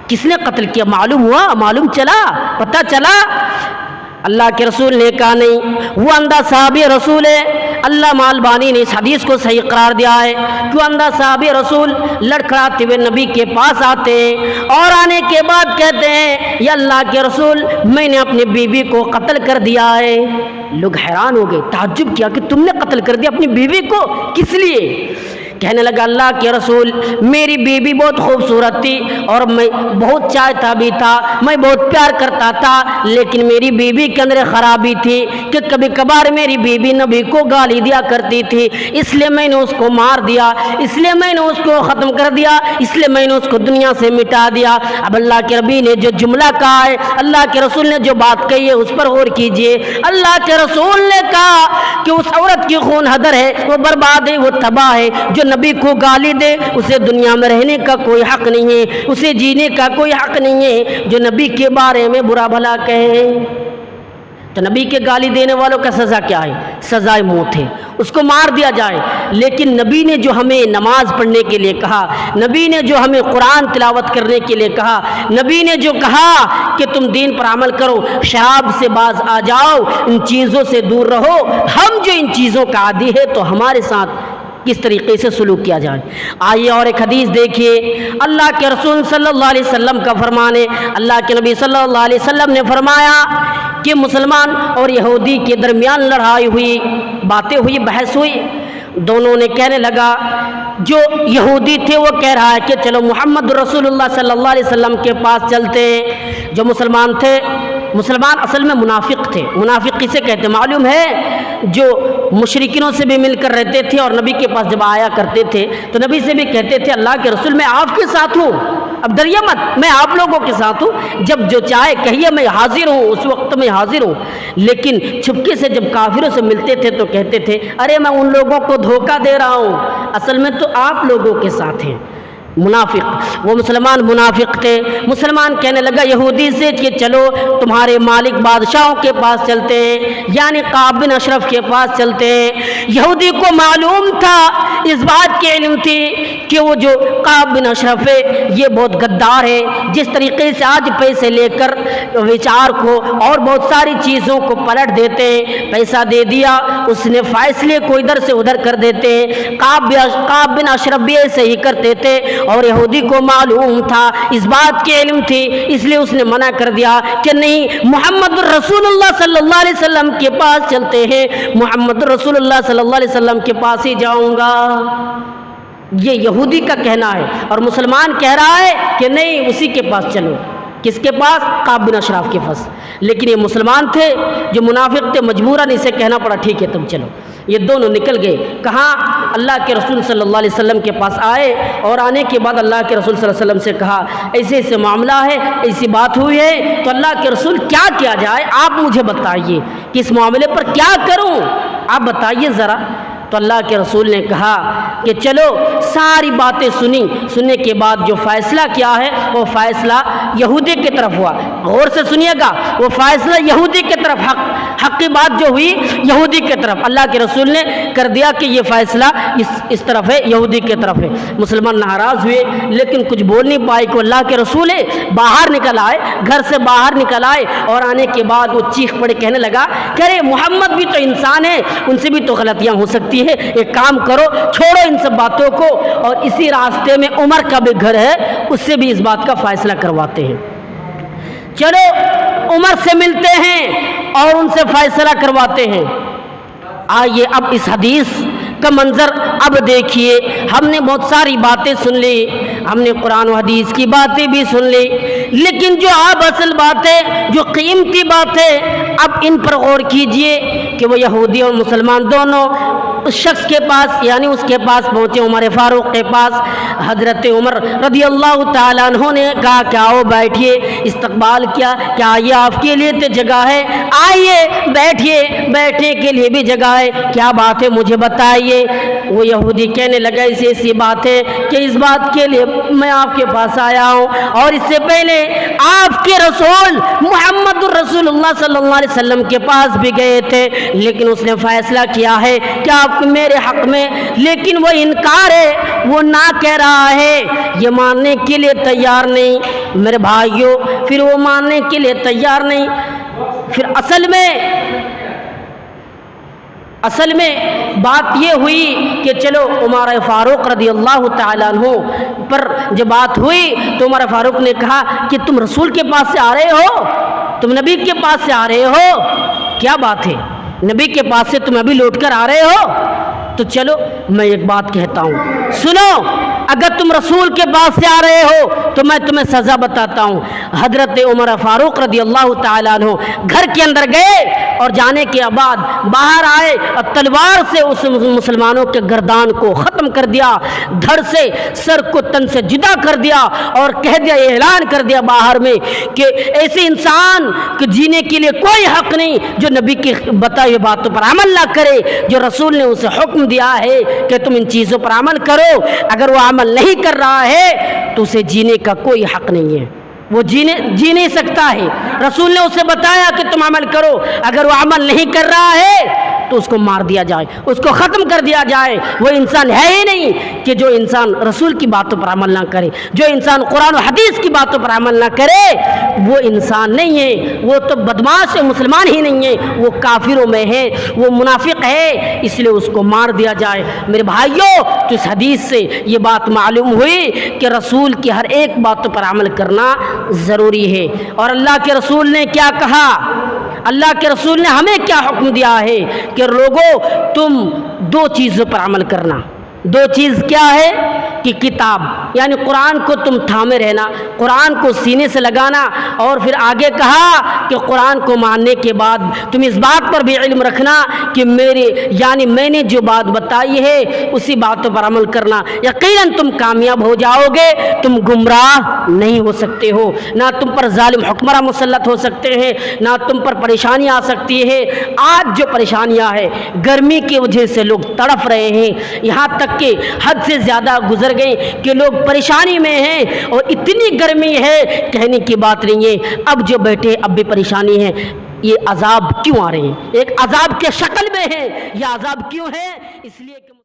کس نے قتل کیا؟ معلوم ہوا، معلوم چلا، پتہ چلا؟ اللہ کے رسول نے کہا نہیں، وہ اندھا صحابی رسول ہے۔ علامہ البانی نے اس حدیث کو صحیح قرار دیا ہے کہ اندھا صحابی رسول لڑکھڑاتے ہوئے نبی کے پاس آتے ہیں اور آنے کے بعد کہتے ہیں یا اللہ کے رسول میں نے اپنی بیوی کو قتل کر دیا ہے۔ لوگ حیران ہو گئے، تعجب کیا کہ تم نے قتل کر دیا اپنی بیوی کو، کس لیے؟ کہنے لگا اللہ کے رسول میری بیوی بہت خوبصورت تھی اور میں بہت چاہتا بھی تھا، میں بہت پیار کرتا تھا، لیکن میری بیوی کے اندر خرابی تھی کہ کبھی کبھار میری بیوی نبی کو گالی دیا کرتی تھی، اس لیے میں نے اس کو مار دیا، اس لیے میں نے اس کو ختم کر دیا، اس لیے میں نے اس کو دنیا سے مٹا دیا۔ اب اللہ کے نبی نے جو جملہ کہا ہے، اللہ کے رسول نے جو بات کہی ہے اس پر غور کیجئے۔ اللہ کے رسول نے کہا کہ اس عورت کی خون حدر ہے، وہ برباد ہے، وہ تباہ ہے۔ جو نبی کو گالی دے اسے دنیا میں رہنے کا کوئی حق نہیں ہے، اسے جینے کا کوئی حق نہیں ہے۔ جو نبی کے بارے میں برا بھلا کہے تو نبی کے گالی دینے والوں کا سزا کیا ہے؟ سزائے موت ہے، اس کو مار دیا جائے۔ لیکن نبی نے جو ہمیں نماز پڑھنے کے لیے کہا، نبی نے جو ہمیں قرآن تلاوت کرنے کے لیے کہا، نبی نے جو کہا کہ تم دین پر عمل کرو، شراب سے باز آ جاؤ، ان چیزوں سے دور رہو، ہم جو ان چیزوں کا عادی ہے تو ہمارے ساتھ کس طریقے سے سلوک کیا جائے۔ آئیے اور ایک حدیث دیکھیے، اللہ کے رسول صلی اللہ علیہ وسلم کا فرمان ہے۔ اللہ کے نبی صلی اللہ علیہ وسلم نے فرمایا کہ مسلمان اور یہودی کے درمیان لڑائی ہوئی، باتیں ہوئی، بحث ہوئی۔ دونوں نے کہنے لگا، جو یہودی تھے وہ کہہ رہا ہے کہ چلو محمد رسول اللہ صلی اللہ علیہ وسلم کے پاس چلتے ہیں۔ جو مسلمان تھے، مسلمان اصل میں منافق تھے، منافق کسے کہتے ہیں معلوم ہے؟ جو مشرکینوں سے بھی مل کر رہتے تھے اور نبی کے پاس جب آیا کرتے تھے تو نبی سے بھی کہتے تھے اللہ کے رسول میں آپ کے ساتھ ہوں، اب ڈریے مت، میں آپ لوگوں کے ساتھ ہوں، جب جو چاہے کہیے میں حاضر ہوں، اس وقت میں حاضر ہوں۔ لیکن چھپکے سے جب کافروں سے ملتے تھے تو کہتے تھے ارے میں ان لوگوں کو دھوکہ دے رہا ہوں، اصل میں تو آپ لوگوں کے ساتھ ہیں۔ منافق، وہ مسلمان منافق تھے۔ مسلمان کہنے لگا یہودی سے کہ چلو تمہارے مالک بادشاہوں کے پاس چلتے ہیں، یعنی کعب بن اشرف کے پاس چلتے ہیں۔ یہودی کو معلوم تھا، اس بات کی علم تھی کہ وہ جو کعب بن اشرف ہے یہ بہت غدار ہے، جس طریقے سے آج پیسے لے کر وچار کو اور بہت ساری چیزوں کو پلٹ دیتے ہیں، پیسہ دے دیا اس نے فیصلے کو ادھر سے ادھر کر دیتے ہیں۔ کعب بن اشرف بھی ایسے ہی کرتے تھے اور یہودی کو معلوم تھا، اس بات کی علم تھی، اس لیے اس نے منع کر دیا کہ نہیں محمد رسول اللہ صلی اللہ علیہ وسلم کے پاس چلتے ہیں، محمد رسول اللہ صلی اللہ علیہ وسلم کے پاس ہی جاؤں گا۔ یہ یہودی کا کہنا ہے اور مسلمان کہہ رہا ہے کہ نہیں اسی کے پاس چلو۔ کس کے پاس؟ کعب بن اشرف کے پاس۔ لیکن یہ مسلمان تھے جو منافق تھے، مجبوراً اسے کہنا پڑا ٹھیک ہے تم چلو۔ یہ دونوں نکل گئے، کہاں؟ اللہ کے رسول صلی اللہ علیہ وسلم کے پاس آئے اور آنے کے بعد اللہ کے رسول صلی اللہ علیہ وسلم سے کہا ایسے ایسے معاملہ ہے، ایسی بات ہوئی ہے، تو اللہ کے رسول کیا کیا جائے آپ مجھے بتائیے کہ اس معاملے پر کیا کروں، آپ بتائیے ذرا۔ تو اللہ کے رسول نے کہا کہ چلو ساری باتیں سننے کے بعد جو فیصلہ کیا ہے وہ فیصلہ یہودی کی طرف ہوا۔ غور سے سنیے گا، وہ فیصلہ یہودی کی طرف، حق کی بات جو ہوئی یہودی کی طرف، اللہ کے رسول نے کر دیا کہ یہ فیصلہ اس طرف ہے، یہودی کی طرف ہے۔ مسلمان ناراض ہوئے لیکن کچھ بول نہیں پائے کہ اللہ کے رسول ہے، باہر نکل آئے، گھر سے باہر نکل آئے اور آنے کے بعد وہ چیخ پڑے کہنے لگا کہ ارے محمد بھی تو انسان ہے، ان سے بھی تو غلطیاں ہو سکتی ہے، ایک کام کرو چھوڑو ان سب باتوں کو اور اسی راستے میں عمر کا بھی گھر ہے، اس سے بھی اس بات کا فیصلہ کرواتے ہیں، چلو عمر سے ملتے ہیں اور ان سے فیصلہ کرواتے ہیں۔ آئیے اب اس حدیث کا منظر اب دیکھیے، ہم نے بہت ساری باتیں سن لی، ہم نے قرآن و حدیث کی باتیں بھی سن لی، لیکن جو آپ اصل باتیں، جو قیمتی باتیں، اب ان پر غور کیجئے کہ وہ یہودی اور مسلمان دونوں اس شخص کے پاس یعنی اس کے پاس پہنچے، عمر فاروق کے پاس۔ حضرت عمر رضی اللہ تعالیٰ عنہ نے کہا کہ آؤ بیٹھیے، استقبال کیا کہ آئیے آپ کے لیے تو جگہ ہے، آئیے بیٹھیے، بیٹھنے کے لیے بھی جگہ ہے، کیا بات ہے مجھے بتائیے۔ وہ یہودی کہنے لگا ایسی بات ہے کہ اس بات کے لیے میں آپ کے پاس آیا ہوں اور اس سے پہلے آپ کے رسول محمد رسول اللہ صلی اللہ علیہ وسلم کے پاس بھی گئے تھے، لیکن اس نے فیصلہ کیا ہے کہ آپ میرے حق میں، لیکن وہ انکار ہے، وہ نہ کہہ رہا ہے، یہ ماننے کے لیے تیار نہیں۔ میرے بھائیوں پھر وہ ماننے کے لیے تیار نہیں۔ پھر اصل میں بات یہ ہوئی کہ چلو عمر فاروق رضی اللہ تعالیٰ عنہ پر جب بات ہوئی تو عمر فاروق نے کہا کہ تم رسول کے پاس سے آ رہے ہو، تم نبی کے پاس سے آ رہے ہو، کیا بات ہے، نبی کے پاس سے تم ابھی لوٹ کر آ رہے ہو؟ تو چلو میں ایک بات کہتا ہوں، سنو، اگر تم رسول کے پاس سے آ رہے ہو تو میں تمہیں سزا بتاتا ہوں۔ حضرت عمر فاروق رضی اللہ تعالیٰ عنہ گھر کے اندر گئے اور جانے کے بعد باہر آئے اور تلوار سے اس مسلمانوں کے گردان کو ختم کر دیا، دھڑ سے سر کو تن سے جدا کر دیا اور کہہ دیا، اعلان کر دیا باہر میں کہ ایسے انسان کو جینے کے لیے کوئی حق نہیں جو نبی کی بتائی ہوئی باتوں پر عمل نہ کرے، جو رسول نے اسے حکم دیا ہے کہ تم ان چیزوں پر عمل کرو، اگر وہ عمل نہیں کر رہا ہے تو اسے جینے کا کوئی حق نہیں ہے، وہ جی نہیں سکتا ہے۔ رسول نے اسے بتایا کہ تم عمل کرو، اگر وہ عمل نہیں کر رہا ہے تو اس کو مار دیا جائے، اس کو ختم کر دیا جائے۔ وہ انسان ہے ہی نہیں کہ جو انسان رسول کی باتوں پر عمل نہ کرے، جو انسان قرآن و حدیث کی باتوں پر عمل نہ کرے وہ انسان نہیں ہے، وہ تو بدمعاش ہے، مسلمان ہی نہیں ہے، وہ کافروں میں ہے، وہ منافق ہے، اس لیے اس کو مار دیا جائے۔ میرے بھائیوں تو اس حدیث سے یہ بات معلوم ہوئی کہ رسول کی ہر ایک باتوں پر عمل کرنا ضروری ہے۔ اور اللہ کے رسول نے کیا کہا؟ اللہ کے رسول نے ہمیں کیا حکم دیا ہے کہ لوگوں تم دو چیزوں پر عمل کرنا۔ دو چیز کیا ہے کہ کتاب یعنی قرآن کو تم تھامے رہنا، قرآن کو سینے سے لگانا، اور پھر آگے کہا کہ قرآن کو ماننے کے بعد تم اس بات پر بھی علم رکھنا کہ میں نے جو بات بتائی ہے اسی باتوں پر عمل کرنا، یقیناً تم کامیاب ہو جاؤ گے، تم گمراہ نہیں ہو سکتے ہو، نہ تم پر ظالم حکمراں مسلط ہو سکتے ہیں، نہ تم پر پریشانیاں آ سکتی ہے۔ آج جو پریشانیاں ہیں، گرمی کی وجہ سے لوگ تڑپ رہے ہیں، یہاں تک کہ حد سے زیادہ گزر گئے کہ لوگ پریشانی میں ہیں، اور اتنی گرمی ہے کہنے کی بات نہیں ہے۔ اب جو بیٹھے اب بھی پریشانی ہے، یہ عذاب کیوں آ رہے ہیں؟ ایک عذاب کے شکل میں ہے، یہ عذاب کیوں ہے؟ اس لیے کہ